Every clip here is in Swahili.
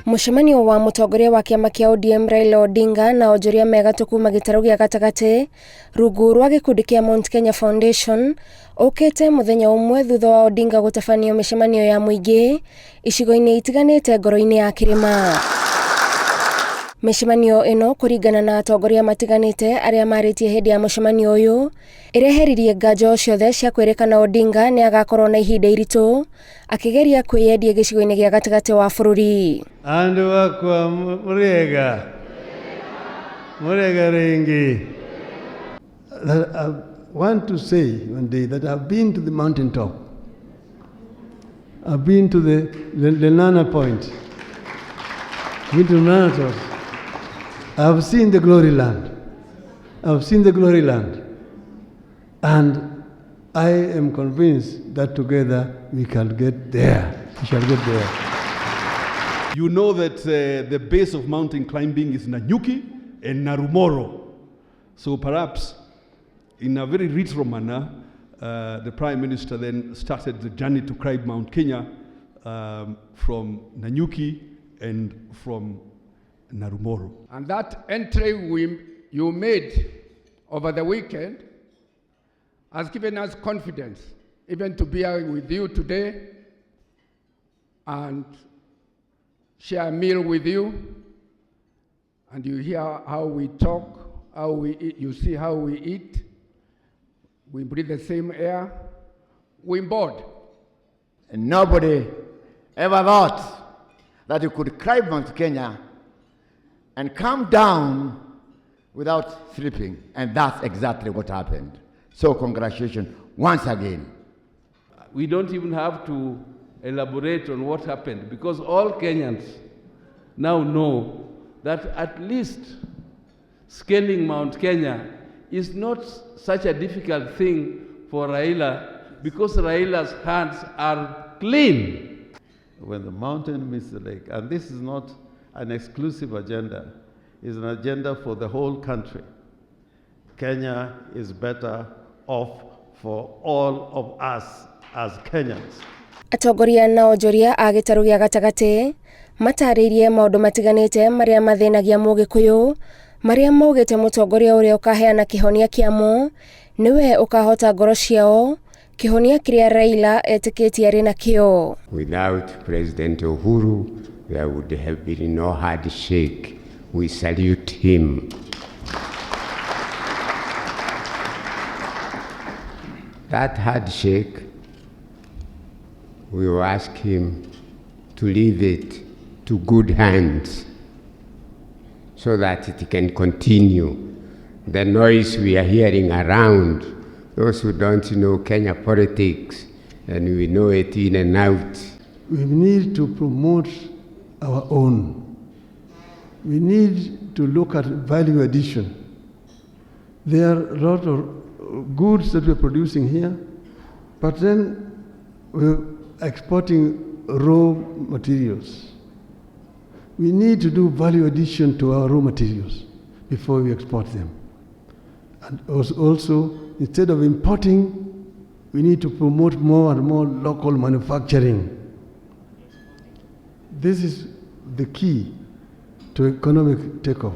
Mũcemanio wa mũtongoria wa kĩama kĩa ODM Raila Odinga na onjoria megatu kuma gĩtarũ gĩa gatagatĩ rungu rwa gĩkundi kĩa Mount Kenya Foundation ũkĩte mũthenya ũmwe thutha wa Odinga gũtabanio mĩcemanio ya mũingĩ icigo-inĩ itiganĩte ngoro-inĩ ya kĩrĩma. Mĩcemanio ĩno kũringana na atongoria matiganĩte arĩa marĩtie hĩndĩ ya mũcemanio ũyũ ĩreheririe nganjo ciothe cia kwĩrĩkana Odinga nĩ agakorwo na ihinda iritũ akĩgeria kwĩyendia gĩcigo-inĩ gĩa gatagatĩ wa bũrũri. Andũ akwa murega ringi. I want to say one day that I've been to the mountain top. I've been to the Nana Point. Been to Nana Top. I've seen the glory land. I've seen the glory land. And I am convinced that together we can get there. We shall get there. You know that the base of mountain climbing is Nanyuki and Narumoro. So perhaps in a very retro manner, the Prime Minister then started the journey to climb Mount Kenya from Nanyuki and from Narumoro. And that entry you made over the weekend has given us confidence even to be here with you today and share a meal with you. And you hear how we talk, how we eat, you see how we eat. We breathe the same air. We're bored. And nobody ever thought that you could climb Mount Kenya and come down without sleeping. And that's exactly what happened. So congratulations once again. We don't even have to elaborate on what happened because all Kenyans now know that at least scaling Mount Kenya is not such a difficult thing for Raila because Raila's hands are clean. When the mountain meets the lake, and this is not an exclusive agenda, it's an agenda for the whole country. Kenya is better off for all of us as Kenyans. Atongoria na onjoria a gĩtarũ gĩa gatagatĩ matarĩirie maũndũ matiganĩte marĩa mathĩnagia Mũgĩkũyũ marĩa maugĩte mũtongoria ũrĩa ũkaheana kĩhonia kĩamo nĩwe ũkahota ngoro ciao kĩhonia kĩrĩa Raila etĩkĩtie arĩ nakĩo. Without President Uhuru there would have been no handshake. We salute him. That handshake, we will ask him to leave it to good hands so that it can continue. The noise we are hearing around, those who don't know Kenya politics, and we know it in and out. We need to promote our own. We need to look at value addition. There are a lot of goods that we're producing here, but then we're exporting raw materials. We need to do value addition to our raw materials before we export them. And also, instead of importing, we need to promote more and more local manufacturing. This is the key to economic takeoff.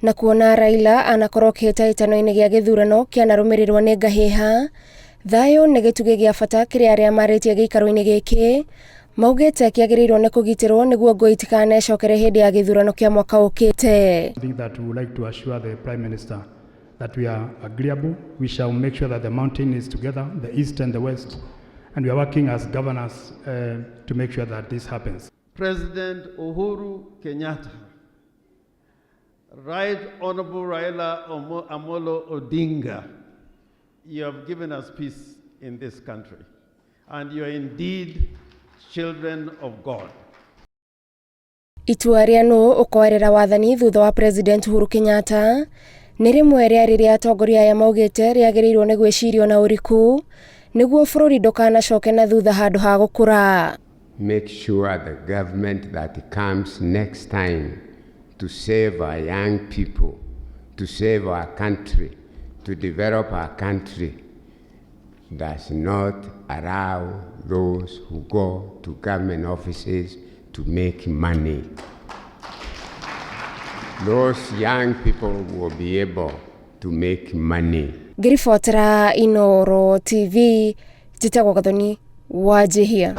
Na kuona Raila anakorwo kĩhĩtahĩtano-inĩ gĩa gĩthurano kĩanarũmĩrĩrwo nĩ ngahĩha, thayũ nĩ gĩtugĩ gĩa bata kĩrĩa arĩa marĩtie gĩikaro-inĩ gĩkĩ maugĩte kĩagĩrĩirwo nĩ kũgitĩrwo nĩguo ngũĩ itikanecokere hĩndĩ ya gĩthurano kĩa mwaka ũkĩte. I think that we would like to assure the Prime Minister that we are agreeable. We shall make sure that the mountain is together, the east and the west, and we are working as governors to make sure that this happens. President Uhuru Kenyatta, Right Honorable Raila Amolo Odinga, you have given us peace in this country, and you are indeed children of God. Itua rĩa nũ ũkoerera wathani thutha wa President Uhuru Kenyatta nĩ rĩmwe rĩarĩ atongoria aya maugĩte rĩagĩrĩirwo nĩ gwĩcirio na ũriku nĩguo bũrũri ndũkanacoke na thutha handũ ha gũkũra. Make sure the government that comes next time to save our young people, to save our country, to develop our country, does not allow those who go to government offices to make money. those young people will be able to make money. Ngiribotera Inooro TV, njĩtagwo Gathoni Wanjihia.